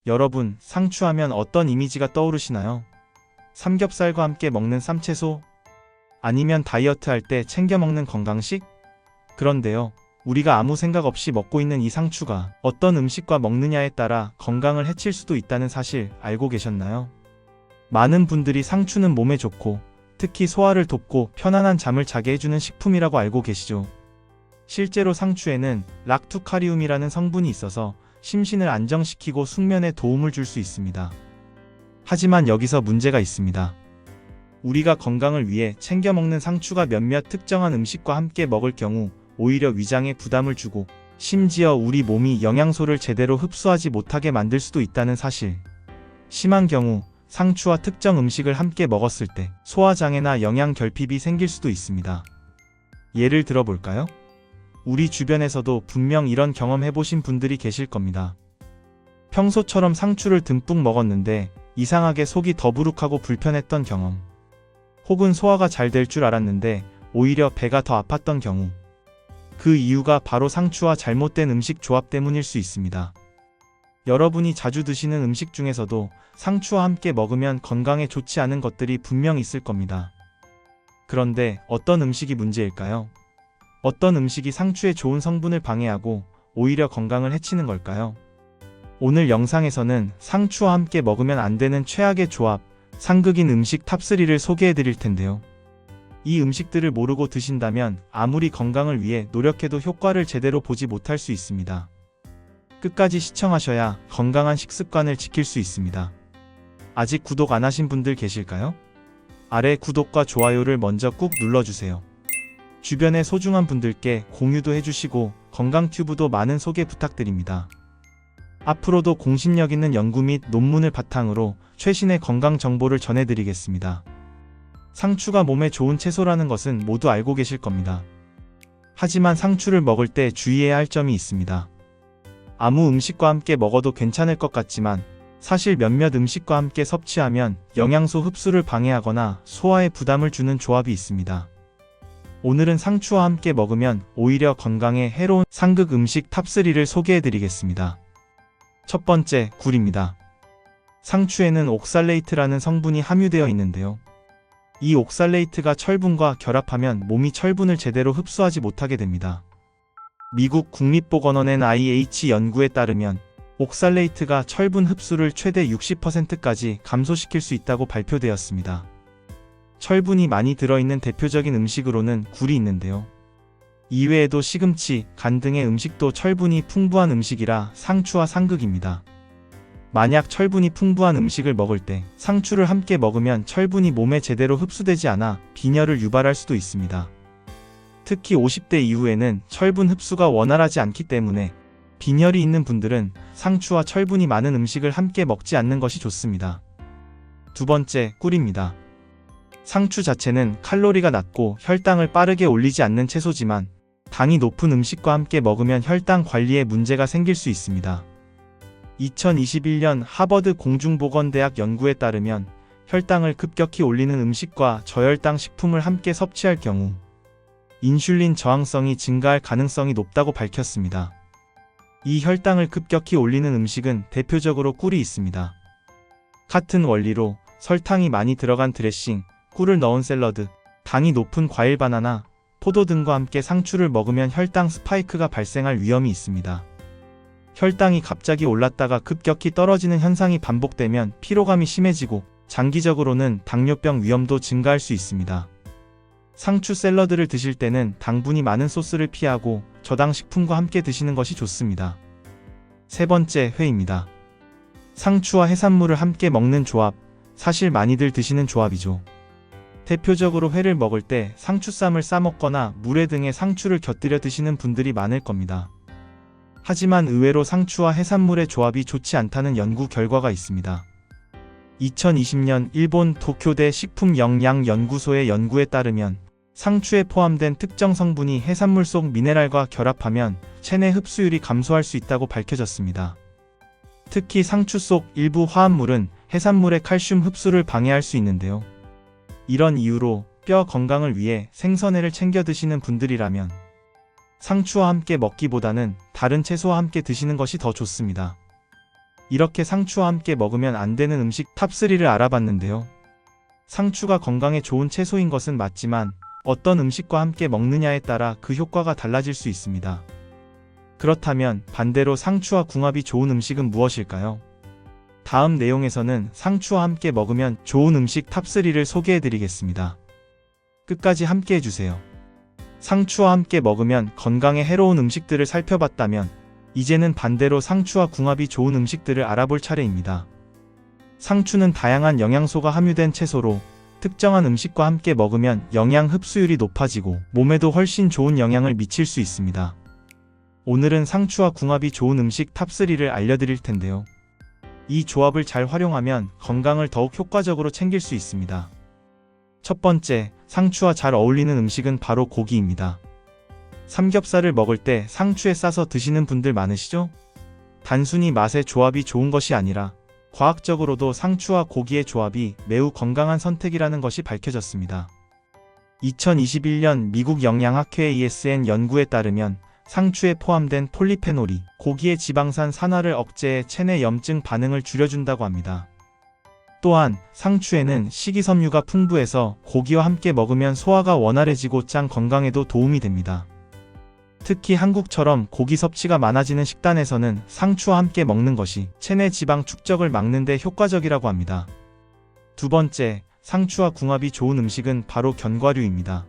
여러분, 상추하면 어떤 이미지가 떠오르시나요? 삼겹살과 함께 먹는 쌈채소? 아니면 다이어트 할 때 챙겨 먹는 건강식? 그런데요, 우리가 아무 생각 없이 먹고 있는 이 상추가 어떤 음식과 먹느냐에 따라 건강을 해칠 수도 있다는 사실 알고 계셨나요? 많은 분들이 상추는 몸에 좋고 특히 소화를 돕고 편안한 잠을 자게 해주는 식품이라고 알고 계시죠? 실제로 상추에는 락투카리움이라는 성분이 있어서 심신을 안정시키고 숙면에 도움을 줄 수 있습니다. 하지만 여기서 문제가 있습니다. 우리가 건강을 위해 챙겨 먹는 상추가 몇몇 특정한 음식과 함께 먹을 경우 오히려 위장에 부담을 주고 심지어 우리 몸이 영양소를 제대로 흡수하지 못하게 만들 수도 있다는 사실. 심한 경우 상추와 특정 음식을 함께 먹었을 때 소화장애나 영양 결핍이 생길 수도 있습니다. 예를 들어 볼까요? 우리 주변에서도 분명 이런 경험 해보신 분들이 계실 겁니다. 평소처럼 상추를 듬뿍 먹었는데 이상하게 속이 더부룩하고 불편했던 경험. 혹은 소화가 잘 될 줄 알았는데 오히려 배가 더 아팠던 경우. 그 이유가 바로 상추와 잘못된 음식 조합 때문일 수 있습니다. 여러분이 자주 드시는 음식 중에서도 상추와 함께 먹으면 건강에 좋지 않은 것들이 분명 있을 겁니다. 그런데 어떤 음식이 문제일까요? 어떤 음식이 상추의 좋은 성분을 방해하고 오히려 건강을 해치는 걸까요? 오늘 영상에서는 상추와 함께 먹으면 안 되는 최악의 조합, 상극인 음식 탑3를 소개해 드릴 텐데요. 이 음식들을 모르고 드신다면 아무리 건강을 위해 노력해도 효과를 제대로 보지 못할 수 있습니다. 끝까지 시청하셔야 건강한 식습관을 지킬 수 있습니다. 아직 구독 안 하신 분들 계실까요? 아래 구독과 좋아요를 먼저 꾹 눌러주세요. 주변의 소중한 분들께 공유도 해주시고 건강튜브도 많은 소개 부탁드립니다. 앞으로도 공신력 있는 연구 및 논문을 바탕으로 최신의 건강 정보를 전해드리겠습니다. 상추가 몸에 좋은 채소라는 것은 모두 알고 계실 겁니다. 하지만 상추를 먹을 때 주의해야 할 점이 있습니다. 아무 음식과 함께 먹어도 괜찮을 것 같지만 사실 몇몇 음식과 함께 섭취하면 영양소 흡수를 방해하거나 소화에 부담을 주는 조합이 있습니다. 오늘은 상추와 함께 먹으면 오히려 건강에 해로운 상극 음식 탑3를 소개해드리겠습니다. 첫 번째, 굴입니다. 상추에는 옥살레이트라는 성분이 함유되어 있는데요. 이 옥살레이트가 철분과 결합하면 몸이 철분을 제대로 흡수하지 못하게 됩니다. 미국 국립보건원 NIH 연구에 따르면 옥살레이트가 철분 흡수를 최대 60%까지 감소시킬 수 있다고 발표되었습니다. 철분이 많이 들어있는 대표적인 음식으로는 굴이 있는데요. 이외에도 시금치, 간 등의 음식도 철분이 풍부한 음식이라 상추와 상극입니다. 만약 철분이 풍부한 음식을 먹을 때 상추를 함께 먹으면 철분이 몸에 제대로 흡수되지 않아 빈혈을 유발할 수도 있습니다. 특히 50대 이후에는 철분 흡수가 원활하지 않기 때문에 빈혈이 있는 분들은 상추와 철분이 많은 음식을 함께 먹지 않는 것이 좋습니다. 두 번째, 꿀입니다. 상추 자체는 칼로리가 낮고 혈당을 빠르게 올리지 않는 채소지만 당이 높은 음식과 함께 먹으면 혈당 관리에 문제가 생길 수 있습니다. 2021년 하버드 공중보건대학 연구에 따르면 혈당을 급격히 올리는 음식과 저혈당 식품을 함께 섭취할 경우 인슐린 저항성이 증가할 가능성이 높다고 밝혔습니다. 이 혈당을 급격히 올리는 음식은 대표적으로 꿀이 있습니다. 같은 원리로 설탕이 많이 들어간 드레싱, 꿀을 넣은 샐러드, 당이 높은 과일 바나나, 포도 등과 함께 상추를 먹으면 혈당 스파이크가 발생할 위험이 있습니다. 혈당이 갑자기 올랐다가 급격히 떨어지는 현상이 반복되면 피로감이 심해지고 장기적으로는 당뇨병 위험도 증가할 수 있습니다. 상추 샐러드를 드실 때는 당분이 많은 소스를 피하고 저당 식품과 함께 드시는 것이 좋습니다. 세 번째, 회입니다. 상추와 해산물을 함께 먹는 조합, 사실 많이들 드시는 조합이죠. 대표적으로 회를 먹을 때 상추쌈을 싸먹거나 물회 등에 상추를 곁들여 드시는 분들이 많을 겁니다. 하지만 의외로 상추와 해산물의 조합이 좋지 않다는 연구 결과가 있습니다. 2020년 일본 도쿄대 식품영양연구소의 연구에 따르면 상추에 포함된 특정 성분이 해산물 속 미네랄과 결합하면 체내 흡수율이 감소할 수 있다고 밝혀졌습니다. 특히 상추 속 일부 화합물은 해산물의 칼슘 흡수를 방해할 수 있는데요. 이런 이유로 뼈 건강을 위해 생선회를 챙겨 드시는 분들이라면 상추와 함께 먹기보다는 다른 채소와 함께 드시는 것이 더 좋습니다. 이렇게 상추와 함께 먹으면 안 되는 음식 탑3를 알아봤는데요. 상추가 건강에 좋은 채소인 것은 맞지만 어떤 음식과 함께 먹느냐에 따라 그 효과가 달라질 수 있습니다. 그렇다면 반대로 상추와 궁합이 좋은 음식은 무엇일까요? 다음 내용에서는 상추와 함께 먹으면 좋은 음식 탑3를 소개해드리겠습니다. 끝까지 함께 해주세요. 상추와 함께 먹으면 건강에 해로운 음식들을 살펴봤다면 이제는 반대로 상추와 궁합이 좋은 음식들을 알아볼 차례입니다. 상추는 다양한 영양소가 함유된 채소로 특정한 음식과 함께 먹으면 영양 흡수율이 높아지고 몸에도 훨씬 좋은 영향을 미칠 수 있습니다. 오늘은 상추와 궁합이 좋은 음식 탑3를 알려드릴 텐데요. 이 조합을 잘 활용하면 건강을 더욱 효과적으로 챙길 수 있습니다. 첫 번째, 상추와 잘 어울리는 음식은 바로 고기입니다. 삼겹살을 먹을 때 상추에 싸서 드시는 분들 많으시죠? 단순히 맛의 조합이 좋은 것이 아니라 과학적으로도 상추와 고기의 조합이 매우 건강한 선택이라는 것이 밝혀졌습니다. 2021년 미국 영양학회 ESN 연구에 따르면 상추에 포함된 폴리페놀이 고기의 지방산 산화를 억제해 체내 염증 반응을 줄여준다고 합니다. 또한 상추에는 식이섬유가 풍부해서 고기와 함께 먹으면 소화가 원활해지고 장 건강에도 도움이 됩니다. 특히 한국처럼 고기 섭취가 많아지는 식단에서는 상추와 함께 먹는 것이 체내 지방 축적을 막는 데 효과적이라고 합니다. 두 번째, 상추와 궁합이 좋은 음식은 바로 견과류입니다.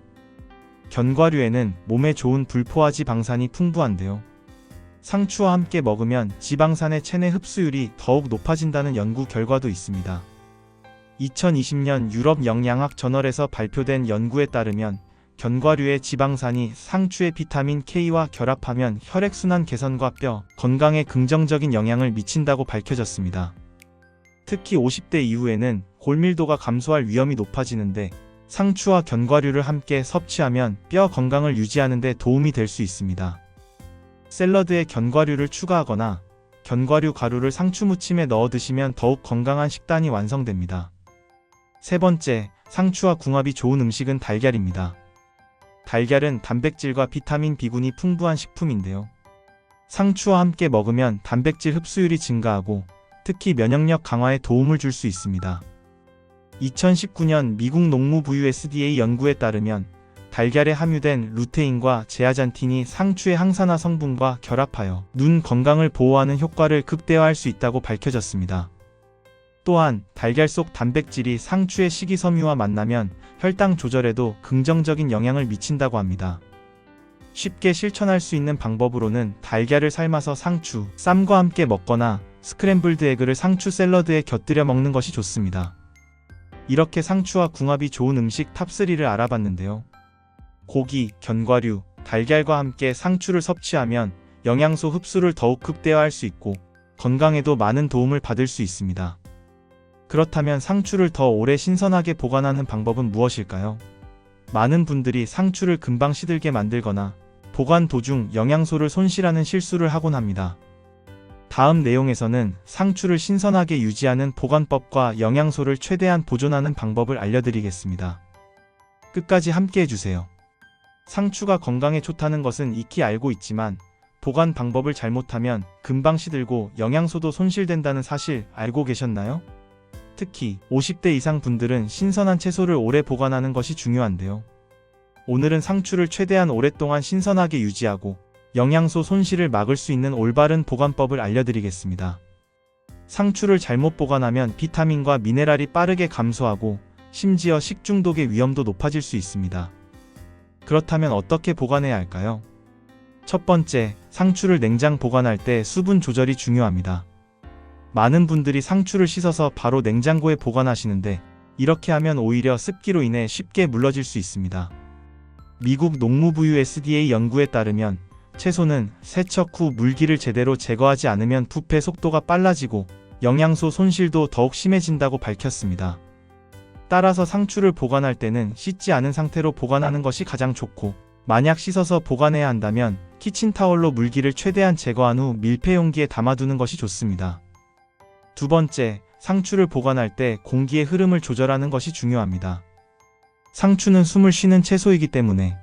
견과류에는 몸에 좋은 불포화 지방산이 풍부한데요. 상추와 함께 먹으면 지방산의 체내 흡수율이 더욱 높아진다는 연구 결과도 있습니다. 2020년 유럽 영양학 저널에서 발표된 연구에 따르면 견과류의 지방산이 상추의 비타민 K와 결합하면 혈액순환 개선과 뼈 건강에 긍정적인 영향을 미친다고 밝혀졌습니다. 특히 50대 이후에는 골밀도가 감소할 위험이 높아지는데 상추와 견과류를 함께 섭취하면 뼈 건강을 유지하는 데 도움이 될 수 있습니다. 샐러드에 견과류를 추가하거나 견과류 가루를 상추 무침에 넣어 드시면 더욱 건강한 식단이 완성됩니다. 세 번째, 상추와 궁합이 좋은 음식은 달걀입니다. 달걀은 단백질과 비타민 B군이 풍부한 식품인데요. 상추와 함께 먹으면 단백질 흡수율이 증가하고 특히 면역력 강화에 도움을 줄 수 있습니다. 2019년 미국 농무부유 SDA 연구에 따르면 달걀에 함유된 루테인과 제아잔틴이 상추의 항산화 성분과 결합하여 눈 건강을 보호하는 효과를 극대화할 수 있다고 밝혀졌습니다. 또한 달걀 속 단백질이 상추의 식이섬유와 만나면 혈당 조절에도 긍정적인 영향을 미친다고 합니다. 쉽게 실천할 수 있는 방법으로는 달걀을 삶아서 상추, 쌈과 함께 먹거나 스크램블드 에그를 상추 샐러드에 곁들여 먹는 것이 좋습니다. 이렇게 상추와 궁합이 좋은 음식 탑3를 알아봤는데요. 고기, 견과류, 달걀과 함께 상추를 섭취하면 영양소 흡수를 더욱 극대화할 수 있고 건강에도 많은 도움을 받을 수 있습니다. 그렇다면 상추를 더 오래 신선하게 보관하는 방법은 무엇일까요? 많은 분들이 상추를 금방 시들게 만들거나 보관 도중 영양소를 손실하는 실수를 하곤 합니다. 다음 내용에서는 상추를 신선하게 유지하는 보관법과 영양소를 최대한 보존하는 방법을 알려드리겠습니다. 끝까지 함께 해주세요. 상추가 건강에 좋다는 것은 익히 알고 있지만 보관 방법을 잘못하면 금방 시들고 영양소도 손실된다는 사실 알고 계셨나요? 특히 50대 이상 분들은 신선한 채소를 오래 보관하는 것이 중요한데요. 오늘은 상추를 최대한 오랫동안 신선하게 유지하고 영양소 손실을 막을 수 있는 올바른 보관법을 알려드리겠습니다. 상추를 잘못 보관하면 비타민과 미네랄이 빠르게 감소하고 심지어 식중독의 위험도 높아질 수 있습니다. 그렇다면 어떻게 보관해야 할까요? 첫 번째, 상추를 냉장 보관할 때 수분 조절이 중요합니다. 많은 분들이 상추를 씻어서 바로 냉장고에 보관하시는데 이렇게 하면 오히려 습기로 인해 쉽게 물러질 수 있습니다. 미국 농무부유 SDA 연구에 따르면 채소는 세척 후 물기를 제대로 제거하지 않으면 부패 속도가 빨라지고 영양소 손실도 더욱 심해진다고 밝혔습니다. 따라서 상추를 보관할 때는 씻지 않은 상태로 보관하는 것이 가장 좋고 만약 씻어서 보관해야 한다면 키친타월로 물기를 최대한 제거한 후 밀폐 용기에 담아두는 것이 좋습니다. 두 번째, 상추를 보관할 때 공기의 흐름을 조절하는 것이 중요합니다. 상추는 숨을 쉬는 채소이기 때문에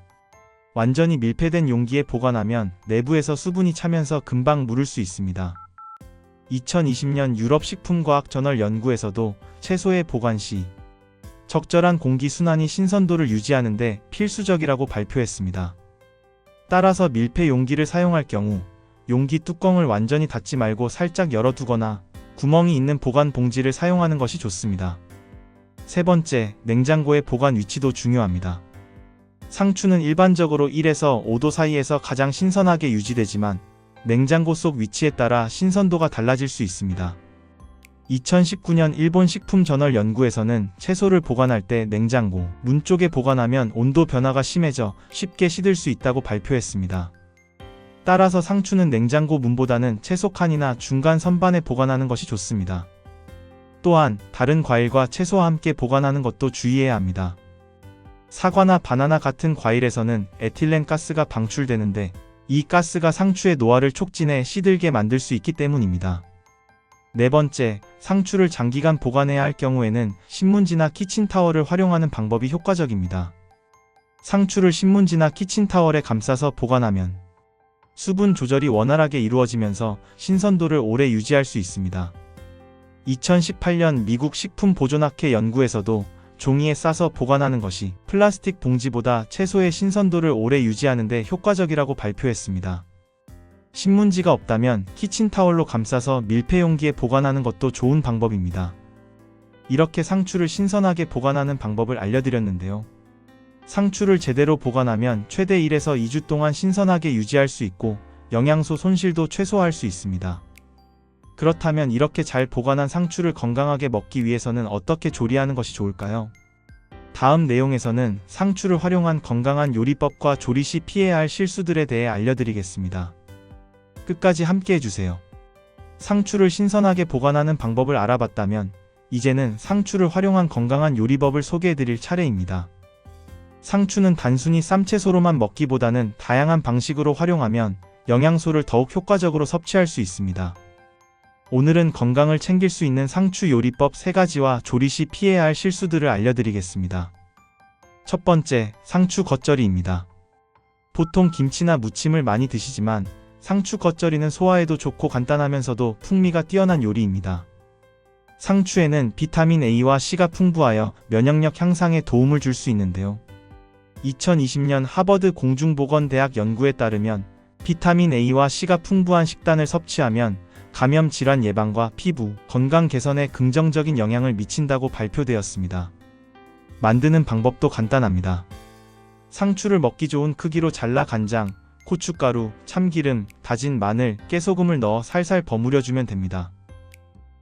완전히 밀폐된 용기에 보관하면 내부에서 수분이 차면서 금방 무를 수 있습니다. 2020년 유럽 식품과학 저널 연구에서도 채소의 보관 시 적절한 공기 순환이 신선도를 유지하는 데 필수적이라고 발표했습니다. 따라서 밀폐 용기를 사용할 경우 용기 뚜껑을 완전히 닫지 말고 살짝 열어두거나 구멍이 있는 보관 봉지를 사용하는 것이 좋습니다. 세 번째, 냉장고의 보관 위치도 중요합니다. 상추는 일반적으로 1에서 5도 사이에서 가장 신선하게 유지되지만 냉장고 속 위치에 따라 신선도가 달라질 수 있습니다. 2019년 일본 식품저널 연구에서는 채소를 보관할 때 냉장고 문 쪽에 보관하면 온도 변화가 심해져 쉽게 시들 수 있다고 발표했습니다. 따라서 상추는 냉장고 문보다는 채소 칸이나 중간 선반에 보관하는 것이 좋습니다. 또한 다른 과일과 채소와 함께 보관하는 것도 주의해야 합니다. 사과나 바나나 같은 과일에서는 에틸렌 가스가 방출되는데 이 가스가 상추의 노화를 촉진해 시들게 만들 수 있기 때문입니다. 네 번째, 상추를 장기간 보관해야 할 경우에는 신문지나 키친타월을 활용하는 방법이 효과적입니다. 상추를 신문지나 키친타월에 감싸서 보관하면 수분 조절이 원활하게 이루어지면서 신선도를 오래 유지할 수 있습니다. 2018년 미국 식품보존학회 연구에서도 종이에 싸서 보관하는 것이 플라스틱 봉지보다 채소의 신선도를 오래 유지하는 데 효과적이라고 발표했습니다. 신문지가 없다면 키친타월로 감싸서 밀폐 용기에 보관하는 것도 좋은 방법입니다. 이렇게 상추를 신선하게 보관하는 방법을 알려드렸는데요. 상추를 제대로 보관하면 최대 1에서 2주 동안 신선하게 유지할 수 있고 영양소 손실도 최소화할 수 있습니다. 그렇다면 이렇게 잘 보관한 상추를 건강하게 먹기 위해서는 어떻게 조리하는 것이 좋을까요? 다음 내용에서는 상추를 활용한 건강한 요리법과 조리 시 피해야 할 실수들에 대해 알려드리겠습니다. 끝까지 함께 해주세요. 상추를 신선하게 보관하는 방법을 알아봤다면 이제는 상추를 활용한 건강한 요리법을 소개해드릴 차례입니다. 상추는 단순히 쌈채소로만 먹기보다는 다양한 방식으로 활용하면 영양소를 더욱 효과적으로 섭취할 수 있습니다. 오늘은 건강을 챙길 수 있는 상추 요리법 3가지와 조리 시 피해야 할 실수들을 알려드리겠습니다. 첫 번째, 상추 겉절이입니다. 보통 김치나 무침을 많이 드시지만 상추 겉절이는 소화에도 좋고 간단하면서도 풍미가 뛰어난 요리입니다. 상추에는 비타민 A와 C가 풍부하여 면역력 향상에 도움을 줄 수 있는데요. 2020년 하버드 공중보건대학 연구에 따르면 비타민 A와 C가 풍부한 식단을 섭취하면 감염 질환 예방과 피부 건강 개선에 긍정적인 영향을 미친다고 발표되었습니다. 만드는 방법도 간단합니다. 상추를 먹기 좋은 크기로 잘라 간장, 고춧가루, 참기름, 다진 마늘, 깨소금을 넣어 살살 버무려주면 됩니다.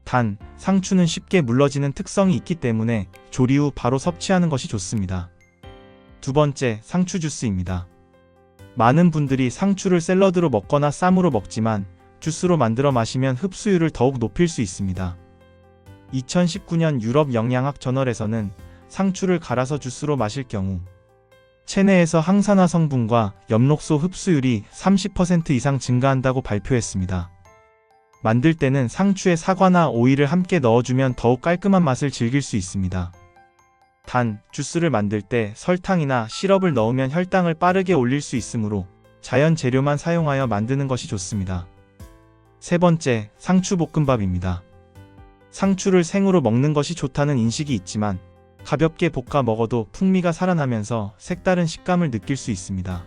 단, 상추는 쉽게 물러지는 특성이 있기 때문에 조리 후 바로 섭취하는 것이 좋습니다. 두 번째, 상추 주스입니다. 많은 분들이 상추를 샐러드로 먹거나 쌈으로 먹지만 주스로 만들어 마시면 흡수율을 더욱 높일 수 있습니다. 2019년 유럽 영양학 저널에서는 상추를 갈아서 주스로 마실 경우 체내에서 항산화 성분과 엽록소 흡수율이 30% 이상 증가한다고 발표했습니다. 만들 때는 상추에 사과나 오이를 함께 넣어주면 더욱 깔끔한 맛을 즐길 수 있습니다. 단, 주스를 만들 때 설탕이나 시럽을 넣으면 혈당을 빠르게 올릴 수 있으므로 자연 재료만 사용하여 만드는 것이 좋습니다. 세 번째, 상추 볶음밥입니다. 상추를 생으로 먹는 것이 좋다는 인식이 있지만 가볍게 볶아 먹어도 풍미가 살아나면서 색다른 식감을 느낄 수 있습니다.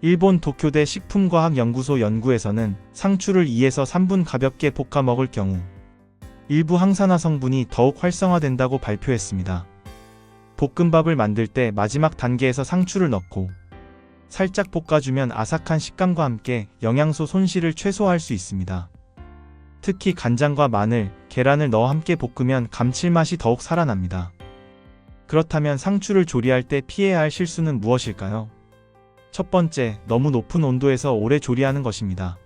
일본 도쿄대 식품과학연구소 연구에서는 상추를 2에서 3분 가볍게 볶아 먹을 경우 일부 항산화 성분이 더욱 활성화된다고 발표했습니다. 볶음밥을 만들 때 마지막 단계에서 상추를 넣고 살짝 볶아주면 아삭한 식감과 함께 영양소 손실을 최소화할 수 있습니다. 특히 간장과 마늘, 계란을 넣어 함께 볶으면 감칠맛이 더욱 살아납니다. 그렇다면 상추를 조리할 때 피해야 할 실수는 무엇일까요? 첫 번째, 너무 높은 온도에서 오래 조리하는 것입니다.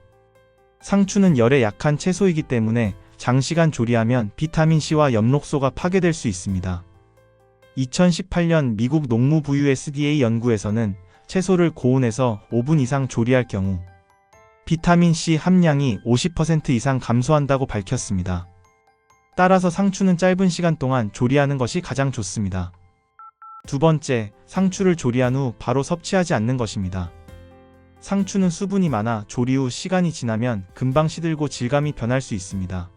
상추는 열에 약한 채소이기 때문에 장시간 조리하면 비타민C와 엽록소가 파괴될 수 있습니다. 2018년 미국 농무부유 SDA 연구에서는 채소를 고온에서 5분 이상 조리할 경우 비타민C 함량이 50% 이상 감소한다고 밝혔습니다. 따라서 상추는 짧은 시간 동안 조리하는 것이 가장 좋습니다. 두 번째, 상추를 조리한 후 바로 섭취하지 않는 것입니다. 상추는 수분이 많아 조리 후 시간이 지나면 금방 시들고 질감이 변할 수 있습니다.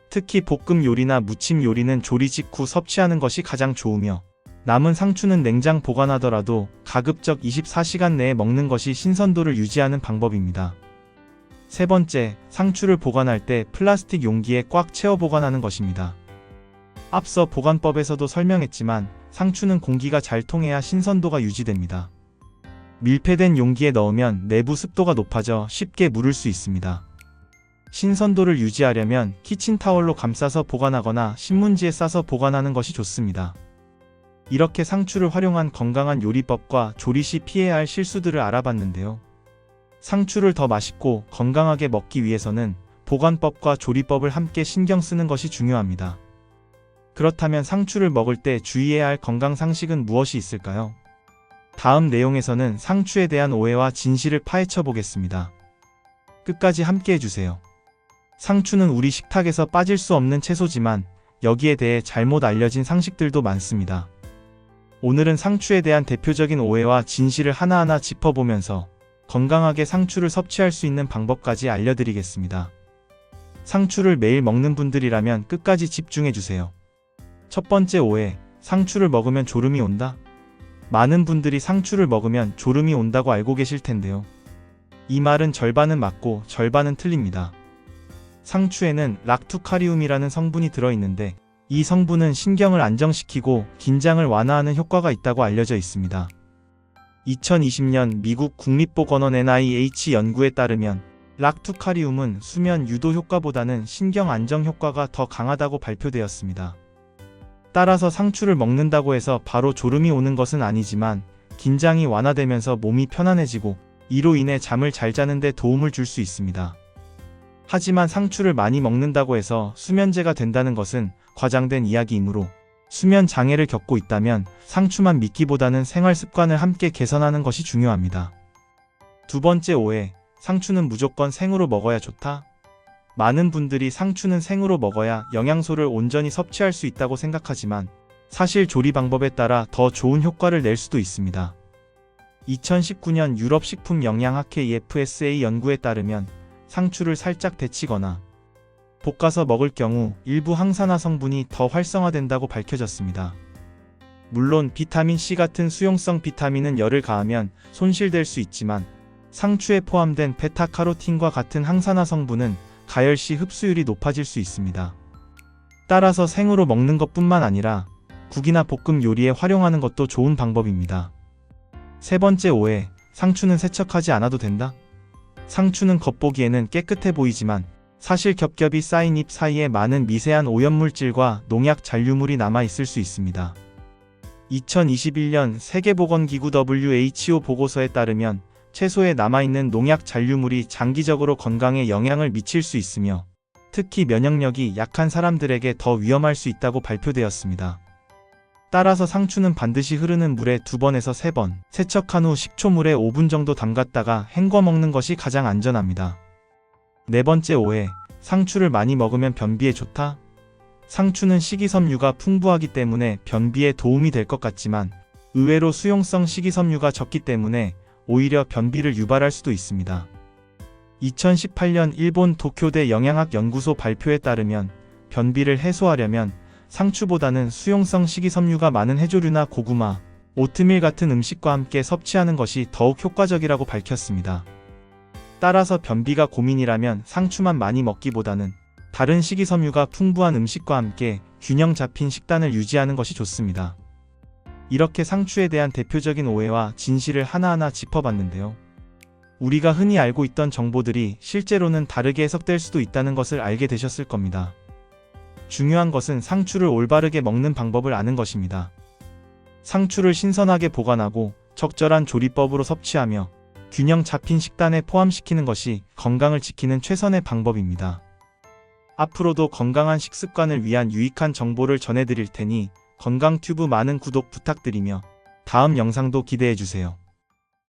특히 볶음 요리나 무침 요리는 조리 직후 섭취하는 것이 가장 좋으며, 남은 상추는 냉장 보관하더라도 가급적 24시간 내에 먹는 것이 신선도를 유지하는 방법입니다. 세 번째, 상추를 보관할 때 플라스틱 용기에 꽉 채워 보관하는 것입니다. 앞서 보관법에서도 설명했지만 상추는 공기가 잘 통해야 신선도가 유지됩니다. 밀폐된 용기에 넣으면 내부 습도가 높아져 쉽게 무를 수 있습니다. 신선도를 유지하려면 키친타월로 감싸서 보관하거나 신문지에 싸서 보관하는 것이 좋습니다. 이렇게 상추를 활용한 건강한 요리법과 조리 시 피해야 할 실수들을 알아봤는데요. 상추를 더 맛있고 건강하게 먹기 위해서는 보관법과 조리법을 함께 신경 쓰는 것이 중요합니다. 그렇다면 상추를 먹을 때 주의해야 할 건강 상식은 무엇이 있을까요? 다음 내용에서는 상추에 대한 오해와 진실을 파헤쳐 보겠습니다. 끝까지 함께 해주세요. 상추는 우리 식탁에서 빠질 수 없는 채소지만 여기에 대해 잘못 알려진 상식들도 많습니다. 오늘은 상추에 대한 대표적인 오해와 진실을 하나하나 짚어보면서 건강하게 상추를 섭취할 수 있는 방법까지 알려드리겠습니다. 상추를 매일 먹는 분들이라면 끝까지 집중해주세요. 첫 번째 오해, 상추를 먹으면 졸음이 온다? 많은 분들이 상추를 먹으면 졸음이 온다고 알고 계실 텐데요. 이 말은 절반은 맞고 절반은 틀립니다. 상추에는 락투카리움이라는 성분이 들어있는데 이 성분은 신경을 안정시키고 긴장을 완화하는 효과가 있다고 알려져 있습니다. 2020년 미국 국립보건원 NIH 연구에 따르면 락투카리움은 수면 유도 효과보다는 신경 안정 효과가 더 강하다고 발표되었습니다. 따라서 상추를 먹는다고 해서 바로 졸음이 오는 것은 아니지만 긴장이 완화되면서 몸이 편안해지고 이로 인해 잠을 잘 자는 데 도움을 줄 수 있습니다. 하지만 상추를 많이 먹는다고 해서 수면제가 된다는 것은 과장된 이야기이므로 수면 장애를 겪고 있다면 상추만 믿기보다는 생활 습관을 함께 개선하는 것이 중요합니다. 두 번째 오해, 상추는 무조건 생으로 먹어야 좋다? 많은 분들이 상추는 생으로 먹어야 영양소를 온전히 섭취할 수 있다고 생각하지만 사실 조리 방법에 따라 더 좋은 효과를 낼 수도 있습니다. 2019년 유럽 식품영양학회 EFSA 연구에 따르면 상추를 살짝 데치거나 볶아서 먹을 경우 일부 항산화 성분이 더 활성화된다고 밝혀졌습니다. 물론 비타민C 같은 수용성 비타민은 열을 가하면 손실될 수 있지만 상추에 포함된 베타카로틴과 같은 항산화 성분은 가열 시 흡수율이 높아질 수 있습니다. 따라서 생으로 먹는 것뿐만 아니라 국이나 볶음 요리에 활용하는 것도 좋은 방법입니다. 세 번째 오해, 상추는 세척하지 않아도 된다? 상추는 겉보기에는 깨끗해 보이지만 사실 겹겹이 쌓인 잎 사이에 많은 미세한 오염물질과 농약 잔류물이 남아 있을 수 있습니다. 2021년 세계보건기구 WHO 보고서에 따르면 채소에 남아있는 농약 잔류물이 장기적으로 건강에 영향을 미칠 수 있으며 특히 면역력이 약한 사람들에게 더 위험할 수 있다고 발표되었습니다. 따라서 상추는 반드시 흐르는 물에 2번에서 3번, 세척한 후 식초물에 5분 정도 담갔다가 헹궈 먹는 것이 가장 안전합니다. 네 번째 오해, 상추를 많이 먹으면 변비에 좋다? 상추는 식이섬유가 풍부하기 때문에 변비에 도움이 될 것 같지만 의외로 수용성 식이섬유가 적기 때문에 오히려 변비를 유발할 수도 있습니다. 2018년 일본 도쿄대 영양학 연구소 발표에 따르면 변비를 해소하려면 상추보다는 수용성 식이섬유가 많은 해조류나 고구마, 오트밀 같은 음식과 함께 섭취하는 것이 더욱 효과적이라고 밝혔습니다. 따라서 변비가 고민이라면 상추만 많이 먹기보다는 다른 식이섬유가 풍부한 음식과 함께 균형 잡힌 식단을 유지하는 것이 좋습니다. 이렇게 상추에 대한 대표적인 오해와 진실을 하나하나 짚어봤는데요. 우리가 흔히 알고 있던 정보들이 실제로는 다르게 해석될 수도 있다는 것을 알게 되셨을 겁니다. 중요한 것은 상추를 올바르게 먹는 방법을 아는 것입니다. 상추를 신선하게 보관하고 적절한 조리법으로 섭취하며 균형 잡힌 식단에 포함시키는 것이 건강을 지키는 최선의 방법입니다. 앞으로도 건강한 식습관을 위한 유익한 정보를 전해드릴 테니 건강튜브 많은 구독 부탁드리며 다음 영상도 기대해주세요.